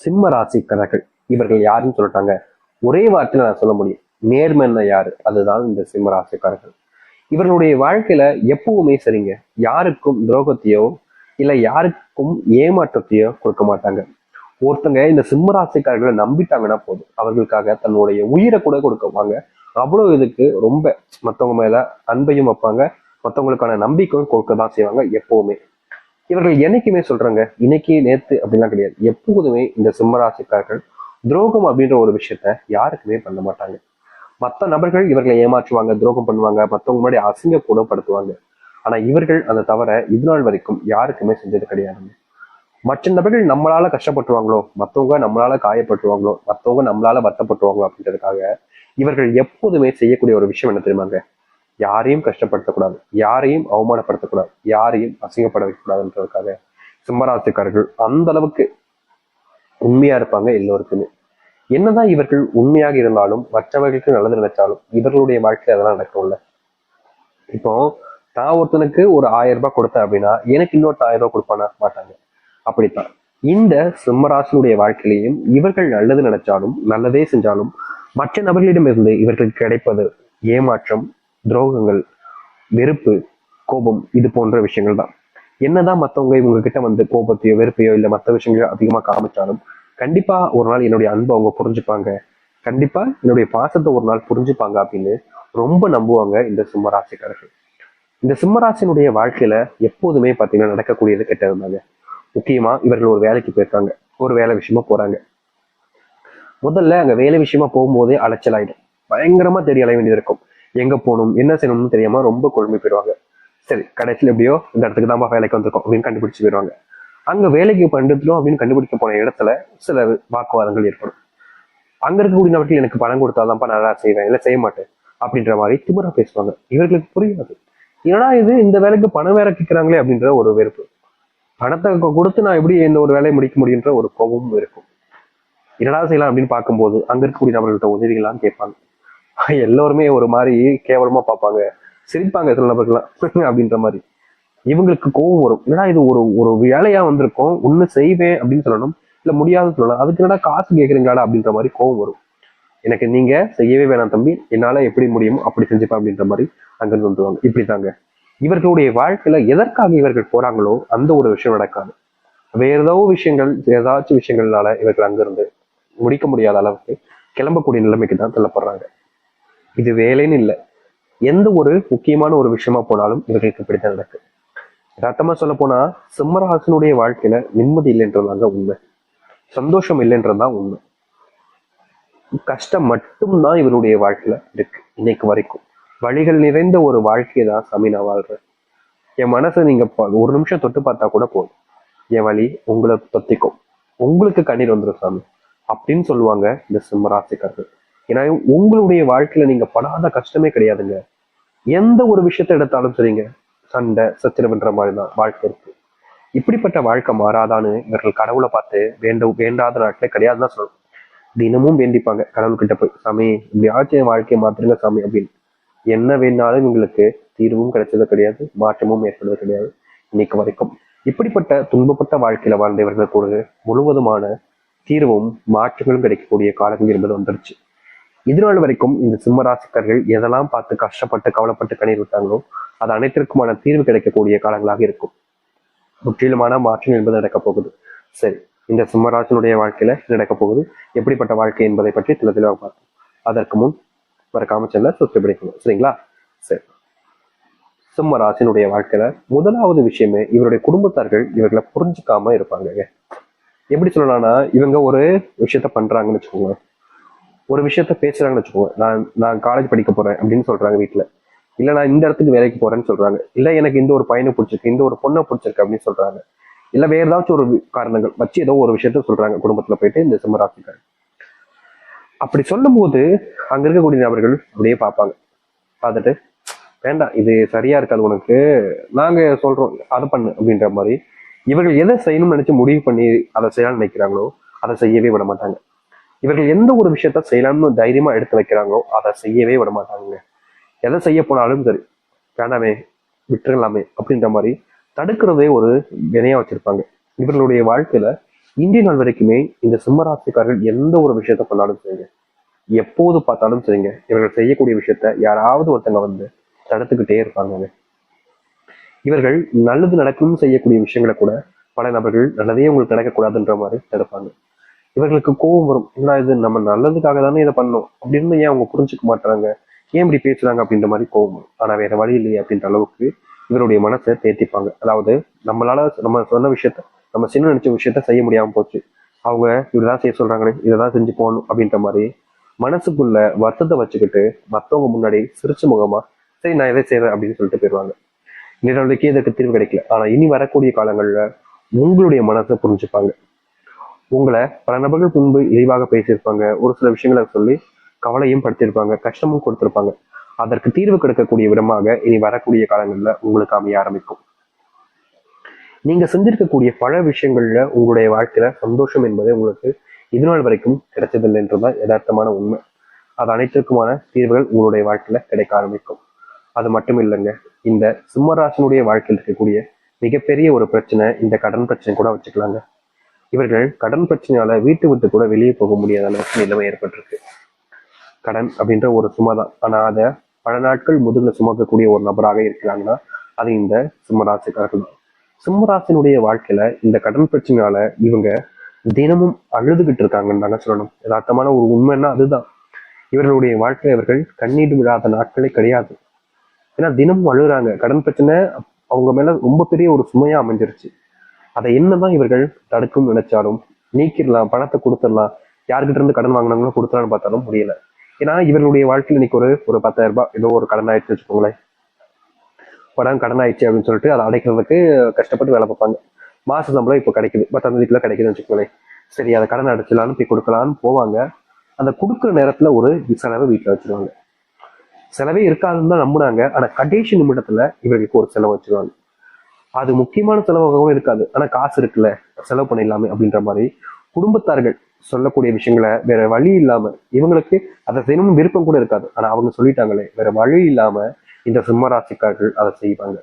சிம்ம ராசிக்காரர்கள் இவர்கள் யாருன்னு சொல்லிட்டாங்க. ஒரே வார்த்தையில நான் சொல்ல முடியும், நேர்மைன்னா யாரு, அதுதான் இந்த சிம்ம ராசிக்காரர்கள். இவர்களுடைய வாழ்க்கையில எப்பவுமே சரிங்க, யாருக்கும் துரோகத்தையோ இல்ல யாருக்கும் ஏமாற்றத்தையோ கொடுக்க மாட்டாங்க. ஒருத்தங்க இந்த சிம்ம ராசிக்காரர்களை நம்பிட்டாங்கன்னா போதும், அவர்களுக்காக தன்னுடைய உயிரை கூட கொடுக்குவாங்க. அவ்வளவு இதுக்கு ரொம்ப மற்றவங்க மேல அன்பையும் வைப்பாங்க, மற்றவங்களுக்கான நம்பிக்கையும் கொடுக்கதான் செய்வாங்க எப்பவுமே. இவர்கள் என்னைக்குமே சொல்றாங்க, இன்னைக்கு நேத்து அப்படிலாம் கிடையாது, எப்போதுமே இந்த சிம்மராசிக்காரர்கள் துரோகம் அப்படின்ற ஒரு விஷயத்த யாருக்குமே பண்ண மாட்டாங்க. மற்ற நபர்கள் இவர்களை ஏமாற்றுவாங்க, துரோகம் பண்ணுவாங்க, மற்றவங்க முன்னாடி அசிங்க கூடப்படுத்துவாங்க. ஆனா இவர்கள் அந்த தவிர இது நாள் வரைக்கும் யாருக்குமே செஞ்சது கிடையாதுங்க. மற்ற நபர்கள் நம்மளால கஷ்டப்பட்டுவாங்களோ, மற்றவங்க நம்மளால காயப்பட்டுவாங்களோ, மற்றவங்க நம்மளால வருத்தப்பட்டுவாங்களோ அப்படின்றதுக்காக இவர்கள் எப்போதுமே செய்யக்கூடிய ஒரு விஷயம் என்ன தெரியுமாங்க, யாரையும் கஷ்டப்படுத்தக்கூடாது, யாரையும் அவமானப்படுத்தக்கூடாது, யாரையும் அசிங்கப்பட வைக்கக்கூடாதுன்றதுக்காக சிம்மராசிக்காரர்கள் அந்த அளவுக்கு உண்மையா இருப்பாங்க எல்லோருக்குமே. என்னதான் இவர்கள் உண்மையாக இருந்தாலும் மற்றவர்களுக்கு நல்லது நினைச்சாலும் இவர்களுடைய வாழ்க்கையில அதெல்லாம் நடக்கும்ல. இப்போ நான் ஒருத்தனுக்கு ஒரு 1000 ரூபாய் கொடுத்தேன் அப்படின்னா எனக்கு இன்னொரு 1000 ரூபாய் கொடுப்பானா, மாட்டாங்க. அப்படித்தான் இந்த சிம்மராசினுடைய வாழ்க்கையிலையும் இவர்கள் நல்லது நினைச்சாலும் நல்லதே செஞ்சாலும் மற்ற நபர்களிடமிருந்து இவர்களுக்கு கிடைப்பது ஏமாற்றம், துரோகங்கள், வெறுப்பு, கோபம், இது போன்ற விஷயங்கள் தான். என்னதான் மற்றவங்க இவங்க கிட்ட வந்து கோபத்தையோ வெறுப்பையோ இல்லை மற்ற விஷயங்களோ அதிகமா காமிச்சாலும் கண்டிப்பா ஒரு நாள் என்னுடைய அன்பை அவங்க புரிஞ்சுப்பாங்க, கண்டிப்பா என்னுடைய பாசத்தை ஒரு நாள் புரிஞ்சுப்பாங்க அப்படின்னு ரொம்ப நம்புவாங்க இந்த சிம்மராசிக்காரர்கள். இந்த சிம்மராசினுடைய வாழ்க்கையில எப்போதுமே பாத்தீங்கன்னா நடக்கக்கூடியது கெட்டதுதாங்க. முக்கியமா இவர்கள் ஒரு வேலைக்கு போயிருக்காங்க, ஒரு வேலை விஷயமா போறாங்க. முதல்ல அங்க வேலை விஷயமா போகும்போதே அலைச்சலாயிடும், பயங்கரமா தேடி அலைய வேண்டியது இருக்கும். எங்க போகணும் என்ன செய்யணும்னு தெரியாம ரொம்ப குழம்பி போயிடுவாங்க. சரி, கடைசியில் எப்படியோ இந்த இடத்துக்கு தான் வேலைக்கு வந்திருக்கோம் அப்படின்னு கண்டுபிடிச்சு போயிடுவாங்க. அங்க வேலைக்கு பண்ணிருந்தோம் அப்படின்னு கண்டுபிடிக்க போன இடத்துல சில வாக்குவாதங்கள் ஏற்படும். அங்க இருக்கக்கூடியவர்கள் எனக்கு பணம் கொடுத்தாதான்ப்பா நல்லா செய்வேன், இல்லை செய்ய மாட்டேன் அப்படின்ற மாதிரி திமிரா பேசுவாங்க. இவர்களுக்கு புரியாது, ஏன்னா இது இந்த வேலைக்கு பணம் வேற கேட்கிறாங்களே அப்படின்ற ஒரு வெறுப்பு. பணத்தை கொடுத்து நான் எப்படி இந்த ஒரு வேலையை முடிக்க முடியுன்ற ஒரு கோபமும் இருக்கும். என்னடா செய்யலாம் அப்படின்னு பார்க்கும்போது அங்க இருக்கக்கூடிய நபர்கள்ட்ட உதவிகளான்னு கேட்பாங்க. எல்லோருமே ஒரு மாதிரி கேவலமா பார்ப்பாங்க, சிரிப்பாங்க சில நபர்கள்லாம் அப்படின்ற மாதிரி. இவங்களுக்கு கோபம் வரும், என்னடா இது ஒரு ஒரு வேலையா வந்திருக்கோம், ஒண்ணு செய்வேன் அப்படின்னு சொல்லணும், இல்ல முடியாதுன்னு சொல்லலாம், அதுக்கு என்னடா காசு கேட்குறீங்களாடா அப்படின்ற மாதிரி கோபம் வரும். எனக்கு நீங்க செய்யவே வேணாம் தம்பி, என்னால எப்படி முடியுமோ அப்படி செஞ்சுப்பேன் அப்படின்ற மாதிரி அங்கிருந்து வந்துருவாங்க. இப்படித்தாங்க இவர்களுடைய வாழ்க்கையில எதற்காக இவர்கள் போறாங்களோ அந்த ஒரு விஷயம் நடக்காது. வேற ஏதோ விஷயங்கள், ஏதாச்சும் விஷயங்கள்னால இவர்கள் அங்கிருந்து முடிக்க முடியாத அளவுக்கு கிளம்பக்கூடிய நிலைமைக்கு தான் தள்ளப்படுறாங்க. இது வேலைன்னு இல்லை, எந்த ஒரு முக்கியமான ஒரு விஷயமா போனாலும் இவர்களுக்கு இப்படித்தான் நடக்கு. யதார்த்தமா சொல்ல போனா சிம்மராசனுடைய வாழ்க்கையில நிம்மதி இல்லைன்றதாங்க உண்மை, சந்தோஷம் இல்லைன்றதுதான் உண்மை. கஷ்டம் மட்டும்தான் இவருடைய வாழ்க்கையில இருக்கு இன்னைக்கு வரைக்கும். வழிகள் நிறைந்த ஒரு வாழ்க்கையை தான் சாமி நான் வாழ்றேன். என் மனசை நீங்க ஒரு நிமிஷம் தொட்டு பார்த்தா கூட போதும், என் வழி உங்களை தொத்திக்கும், உங்களுக்கு கண்ணீர் வந்துடும் சாமி அப்படின்னு சொல்லுவாங்க இந்த சிம்மராசிக்காரர்கள். ஏன்னா உங்களுடைய வாழ்க்கையில நீங்க படாத கஷ்டமே கிடையாதுங்க. எந்த ஒரு விஷயத்த எடுத்தாலும் சரிங்க, சண்டை சச்சரவுன்ற மாதிரிதான் வாழ்க்கை இருக்கு. இப்படிப்பட்ட வாழ்க்கை மாறாதான்னு இவர்கள் கடவுளை பார்த்து வேண்டாத நாட்களே கிடையாதுதான் சொல்லணும். தினமும் வேண்டிப்பாங்க கடவுள்கிட்ட போய், சாமி இப்படியாச்சும் வாழ்க்கையை மாத்திருங்க சாமி அப்படின்னு. என்ன வேணாலும் இவங்களுக்கு தீர்வும் கிடைச்சது கிடையாது, மாற்றமும் ஏற்படுவது கிடையாது இன்னைக்கு வரைக்கும். இப்படிப்பட்ட துன்பப்பட்ட வாழ்க்கையில வாழ்ந்த இவர்கள் கூட முழுவதுமான தீர்வும் மாற்றங்களும் கிடைக்கக்கூடிய காலங்கள் என்பது வந்துருச்சு. இதனால வரைக்கும் இந்த சிம்மராசிக்கர்கள் எதெல்லாம் பார்த்து கஷ்டப்பட்டு கவலைப்பட்டு கண்ணீர் விட்டாங்களோ அது அனைத்திற்குமான தீர்வு கிடைக்கக்கூடிய காலங்களாக இருக்கும். முற்றிலுமான மாற்றம் என்பது நடக்க போகுது. சரி, இந்த சிம்மராசினுடைய வாழ்க்கையில நடக்க போகுது எப்படிப்பட்ட வாழ்க்கை என்பதை பற்றி தெளிவாக பார்ப்போம். அதற்கு முன் மறக்காம சேனலை சப்ஸ்கிரைப் பண்ணிக்கணும், சரிங்களா? சரி, சிம்ம ராசினுடைய வாழ்க்கையில முதலாவது விஷயமே இவருடைய குடும்பத்தார்கள் இவர்களை புரிஞ்சுக்காம இருப்பாங்க. எப்படி சொல்லலாம்னா, இவங்க ஒரு விஷயத்த பண்றாங்கன்னு வச்சுக்கோங்க, ஒரு விஷயத்த பேசுறாங்கன்னு வச்சுக்கோங்க, நான் காலேஜ் படிக்க போறேன் அப்படின்னு சொல்றாங்க வீட்டுல, இல்ல நான் இந்த இடத்துக்கு வேலைக்கு போறேன்னு சொல்றாங்க, இல்ல எனக்கு இந்த ஒரு பையனை பிடிச்சிருக்கு, இந்த ஒரு பொண்ணை பிடிச்சிருக்கு அப்படின்னு சொல்றாங்க, இல்ல வேற ஏதாச்சும் ஒரு காரணங்கள் வச்சு ஏதோ ஒரு விஷயத்த சொல்றாங்க குடும்பத்துல போயிட்டு இந்த சிம்மராசிக்காரர். அப்படி சொல்லும் போது அங்க இருக்கக்கூடிய நபர்கள் அப்படியே பார்ப்பாங்க, பார்த்துட்டு வேண்டாம் இது சரியா இருக்காது உனக்கு, நாங்க சொல்றோம் அதை பண்ணு அப்படின்ற மாதிரி இவர்கள் எதை செய்யணும்னு நினைச்சு முடிவு பண்ணி அதை செய்யலாம்னு நினைக்கிறாங்களோ அதை செய்யவே விட மாட்டாங்க. இவர்கள் எந்த ஒரு விஷயத்த செய்யலாம்னு தைரியமா எடுத்து வைக்கிறாங்களோ அதை செய்யவே விட மாட்டாங்க. எதை செய்ய போனாலும் சரி, வேண்டாமே விட்டுறலாமே அப்படின்ற மாதிரி தடுக்கிறதே ஒரு வினையா வச்சிருப்பாங்க. இவர்களுடைய வாழ்க்கையில இந்திய நாள் வரைக்குமே இந்த சிம்மராசிக்காரர்கள் எந்த ஒரு விஷயத்த பண்ணாலும் சரிங்க, எப்போது பார்த்தாலும் சரிங்க, இவர்கள் செய்யக்கூடிய விஷயத்த யாராவது ஒருத்தங்க வந்து தடுத்துக்கிட்டே இருப்பாங்க. இவர்கள் நல்லது நடக்கணும்னு செய்யக்கூடிய விஷயங்களை கூட பல நபர்கள் நல்லதே உங்களுக்கு நடக்கக்கூடாதுன்ற மாதிரி தடுப்பாங்க. இவர்களுக்கு கோபம் வரும், என்ன இது நம்ம நல்லதுக்காக தானே இதை பண்ணோம் அப்படின்னு ஏன் அவங்க புரிஞ்சுக்க மாட்டாங்க, ஏன் இப்படி பேசுறாங்க அப்படின்ற மாதிரி கோபம் வரும். ஆனா வேற வழி இல்லையே அப்படின்ற அளவுக்கு இவருடைய மனசை தேர்த்திப்பாங்க. அதாவது நம்மளால நம்ம சொன்ன விஷயத்த, நம்ம சின்ன நினைச்ச விஷயத்த செய்ய முடியாம போச்சு, அவங்க இப்படிதான் செய்ய சொல்றாங்களே இதைதான் செஞ்சு போகணும் அப்படின்ற மாதிரி மனசுக்குள்ள வருத்தத்தை வச்சுக்கிட்டு மத்தவங்க முன்னாடி சிரிச்ச முகமா சரி நான் எதை செய்யறேன் அப்படின்னு சொல்லிட்டு போயிடுவாங்க. நிலவுக்கே இதற்கு தீர்வு கிடைக்கல. ஆனா இனி வரக்கூடிய காலங்கள்ல உங்களுடைய மனசை புரிஞ்சுப்பாங்க. உங்களை பல நபர்கள் முன்பு இழிவாக பேசியிருப்பாங்க, ஒரு சில விஷயங்களை சொல்லி கவலையும் படுத்தியிருப்பாங்க, கஷ்டமும் கொடுத்திருப்பாங்க. அதற்கு தீர்வு கிடைக்கக்கூடிய விதமாக இனி வரக்கூடிய காலங்கள்ல உங்களுக்கு அமைய ஆரம்பிக்கும். நீங்க செஞ்சிருக்கக்கூடிய பல விஷயங்கள்ல உங்களுடைய வாழ்க்கையில சந்தோஷம் என்பது உங்களுக்கு இதுநாள் வரைக்கும் கிடைச்சதில்லை என்றுதான் யதார்த்தமான உண்மை. அது அனைத்திற்குமான தீர்வுகள் உங்களுடைய வாழ்க்கையில கிடைக்க ஆரம்பிக்கும். அது மட்டும் இல்லைங்க, இந்த சிம்மராசனுடைய வாழ்க்கையில் இருக்கக்கூடிய மிகப்பெரிய ஒரு பிரச்சனை இந்த கடன் பிரச்சனை கூட வச்சுக்கலாங்க. இவர்கள் கடன் பிரச்சனையால வீட்டு விட்டு கூட வெளியே போக முடியாத அளவுக்கு நிலைமை ஏற்பட்டிருக்கு. கடன் அப்படின்ற ஒரு சுமை தான், ஆனா அதை பல நாட்கள் முதுகுல சுமக்கக்கூடிய ஒரு நபராக இருக்கிறாங்கன்னா அது இந்த சிம்மராசிக்காரர்கள் தான். சிம்மராசினுடைய வாழ்க்கையில இந்த கடன் பிரச்சனையால இவங்க தினமும் அழுதுகிட்டு இருக்காங்கன்னு தாங்க சொல்லணும். யதார்த்தமான ஒரு உண்மைன்னா அதுதான். இவர்களுடைய வாழ்க்கையில இவர்கள் கண்ணீர் விழாத நாட்களே கிடையாது. ஏன்னா தினமும் அழுகுறாங்க. கடன் பிரச்சனை அவங்க மேல ரொம்ப பெரிய ஒரு சுமையா அமைஞ்சிருச்சு. அதை என்னதான் இவர்கள் தடுக்கும் நினைச்சாலும் நீக்கிடலாம், பணத்தை கொடுத்துடலாம், யார்கிட்ட இருந்து கடன் வாங்கினாங்களோ கொடுத்துலான்னு பார்த்தாலும் முடியல. ஏன்னா இவர்களுடைய வாழ்க்கையில் இன்னைக்கு ஒரு 10,000 ரூபாய் ஏதோ ஒரு கடன் ஆயிடுச்சு வச்சுக்கோங்களேன். படம் கடன் ஆயிடுச்சு அப்படின்னு சொல்லிட்டு அதை அடைக்கிறதுக்கு கஷ்டப்பட்டு வேலை பார்ப்பாங்க. மாச சம்பளம் இப்போ கிடைக்குது, 10ஆம் தேதிக்குள்ள கிடைக்குதுன்னு வச்சுக்கோங்களேன். சரி அதை கடன் அடைச்சலான்னு போய் கொடுக்கலான்னு போவாங்க. அந்த கொடுக்குற நேரத்துல ஒரு செலவை வீட்டுல வச்சிருவாங்க. செலவே இருக்காதுன்னு தான் நம்புனாங்க, ஆனா கடைசி நிமிடத்துல இவர்களுக்கு ஒரு செலவு வச்சிருவாங்க. அது முக்கியமான செலவாகவும் இருக்காது, ஆனா காசு இருக்குல்ல செலவு பண்ணிடலாமே அப்படின்ற மாதிரி குடும்பத்தார்கள் சொல்லக்கூடிய விஷயங்களை வேற வழி இல்லாம இவங்களுக்கு அதை செய்யணும்னு விருப்பம் கூட இருக்காது, ஆனா அவங்க சொல்லிட்டாங்களே வேற வழி இல்லாம இந்த சிம்மராசிக்காரர்கள் அதை செய்வாங்க.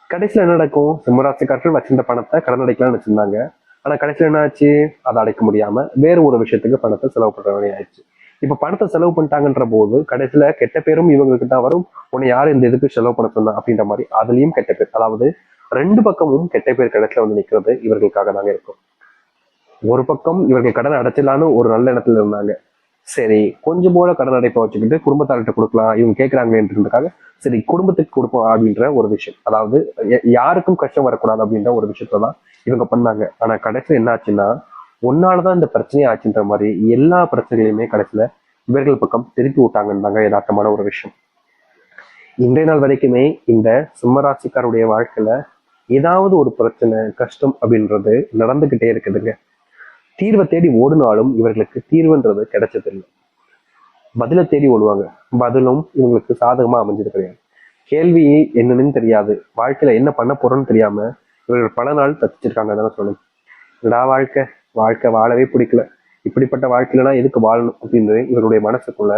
கடைசியில என்ன நடக்கும், சிம்மராசிக்காரர்கள் வச்சிருந்த பணத்தை கடன் அடைக்கலாம்னு வச்சிருந்தாங்க. ஆனா கடைசியில என்ன ஆச்சு, அதை அடைக்க முடியாம வேற ஒரு விஷயத்துக்கு பணத்தை செலவு பண்ற வேலையை ஆயிடுச்சு. இப்ப பணத்தை செலவு பண்ணிட்டாங்கன்ற போது கடைசியில கெட்ட பேரும் இவங்களுக்கு தான் வரும். உன்னை யாரு இந்த இதுக்கு செலவு பண்ண சொன்னா அப்படின்ற மாதிரி அதுலயும் கெட்ட பேர். அதாவது ரெண்டு பக்கமும் கெட்ட பேர் கடைசியில வந்து நிக்கிறது இவர்களுக்காக தாங்க இருக்கும். ஒரு பக்கம் இவர்கள் கடன் அடைச்சிடலான்னு ஒரு நல்ல இடத்துல இருந்தாங்க. சரி கொஞ்சம் போல கடன் அடைப்பை வச்சுக்கிட்டு குடும்பத்தார்கிட்ட கொடுக்கலாம், இவங்க கேட்கறாங்கன்றதுக்காக சரி குடும்பத்துக்கு கொடுப்போம் அப்படின்ற ஒரு விஷயம். அதாவது யாருக்கும் கஷ்டம் வரக்கூடாது அப்படின்ற ஒரு விஷயத்தான் இவங்க பண்ணாங்க. ஆனா கடைசியில என்ன ஆச்சுன்னா, ஒன்னாலதான் இந்த பிரச்சனையே ஆச்சுன்ற மாதிரி எல்லா பிரச்சனைகளையுமே கடைசியில இவர்கள் பக்கம் திருப்பி விட்டாங்கன்னு தாங்க யதார்த்தமான ஒரு விஷயம். இன்றைய நாள் வரைக்குமே இந்த சிம்மராசிக்காருடைய வாழ்க்கையில ஏதாவது ஒரு பிரச்சனை கஷ்டம் அப்படின்றது நடந்துகிட்டே இருக்குதுங்க. தீர்வை தேடி ஓடினாலும் இவர்களுக்கு தீர்வுன்றது கிடைச்சதில்லை. பதிலை தேடி ஓடுவாங்க, பதிலும் இவங்களுக்கு சாதகமா அமைஞ்சது கிடையாது. கேள்வி என்னன்னு தெரியாது, வாழ்க்கையில என்ன பண்ண போறோம்னு தெரியாம இவர்கள் பல நாள் தப்பிச்சிருக்காங்க தானே சொல்லணும். என்னடா வாழ்க்கை, வாழ்க்கை வாழவே பிடிக்கல, இப்படிப்பட்ட வாழ்க்கையிலனா எதுக்கு வாழணும் அப்படின்னு இவருடைய மனசுக்குள்ள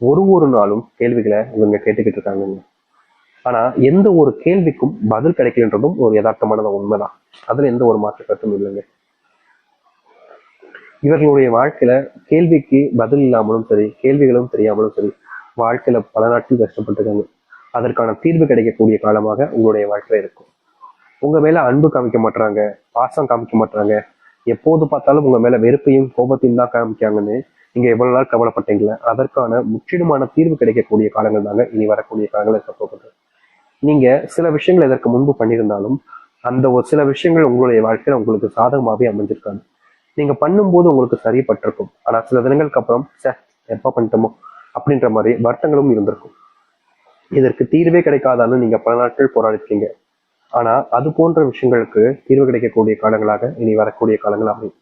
ஒரு நாளும் கேள்விகளை இவங்க கேட்டுக்கிட்டு இருக்காங்க. ஆனா எந்த ஒரு கேள்விக்கும் பதில் கிடைக்கலன்றதும் ஒரு யதார்த்தமான உண்மைதான். அதுல எந்த ஒரு மாற்று கருத்தும் இல்லைங்க. இவர்களுடைய வாழ்க்கையில கேள்விக்கு பதில் இல்லாமலும் சரி, கேள்விகளும் தெரியாமலும் சரி, வாழ்க்கையில பல நாட்கள் கஷ்டப்பட்டுருக்காங்க. அதற்கான தீர்வு கிடைக்கக்கூடிய காலமாக உங்களுடைய வாழ்க்கையில இருக்கும். உங்க மேல அன்பு காமிக்க மாட்டாங்க, பாசம் காமிக்க மாட்டாங்க, எப்போது பார்த்தாலும் உங்க மேல வெறுப்பையும் கோபத்தையும் தான் காமிக்காங்கன்னு நீங்க எவ்வளவு நாள் கவலைப்பட்டீங்களா, அதற்கான முற்றிலுமான தீர்வு கிடைக்கக்கூடிய காலங்கள் தாங்க இனி வரக்கூடிய காலங்களை சொல்லப்படுறது. நீங்க சில விஷயங்கள் இதற்கு முன்பு பண்ணியிருந்தாலும் அந்த ஒரு சில விஷயங்கள் உங்களுடைய வாழ்க்கையில உங்களுக்கு சாதகமாகவே அமைஞ்சிருக்காது. நீங்க பண்ணும்போது உங்களுக்கு சரிப்பட்டிருக்கும், ஆனா சில தினங்களுக்கு அப்புறம் எப்ப பண்ணிட்டோமோ அப்படின்ற மாதிரி வருத்தங்களும் இருந்திருக்கும். இதற்கு தீர்வே கிடைக்காதான்னு நீங்க பல நாட்கள் போராடிருக்கீங்க. ஆனா அது போன்ற விஷயங்களுக்கு தீர்வு கிடைக்கக்கூடிய காலங்களாக இனி வரக்கூடிய காலங்கள் அமையும்.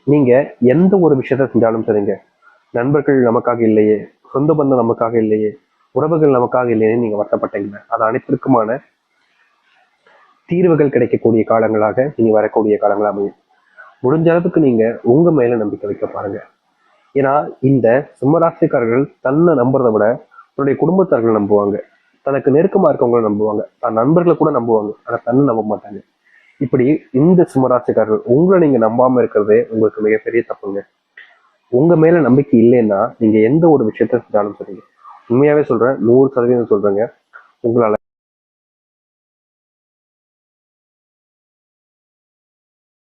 நீங்க எந்த ஒரு விஷயத்த செஞ்சாலும் சரிங்க, நண்பர்கள் நமக்காக இல்லையே, சொந்த பந்தம் நமக்காக இல்லையே, உறவுகள் நமக்காக இல்லையே நீங்க வருத்தப்பட்டீங்க, அது அனைத்திற்குமான தீர்வுகள் கிடைக்கக்கூடிய காலங்களாக இனி வரக்கூடிய காலங்கள் அமையும். முடிஞ்ச அளவுக்கு நீங்க உங்க மேல நம்பிக்கை வைக்க பாருங்க. ஏன்னா இந்த சிம்மராசிக்காரர்கள் தன்னை நம்புறதை விட தன்னுடைய குடும்பத்தார்கள் நம்புவாங்க, தனக்கு நெருக்கமா இருக்கவங்களை நம்புவாங்க, தன் நண்பர்களை கூட நம்புவாங்க, ஆனா தன்னை நம்ப மாட்டாங்க. இப்படி இந்த சிம்மராசிக்காரர்கள் உங்களை நீங்க நம்பாம இருக்கிறதே உங்களுக்கு மிகப்பெரிய தப்புங்க. உங்க மேல நம்பிக்கை இல்லைன்னா நீங்க எந்த ஒரு விஷயத்த செஞ்சாலும் சரிங்க, உண்மையாவே சொல்றேன், 100% சொல்றேங்க, உங்களால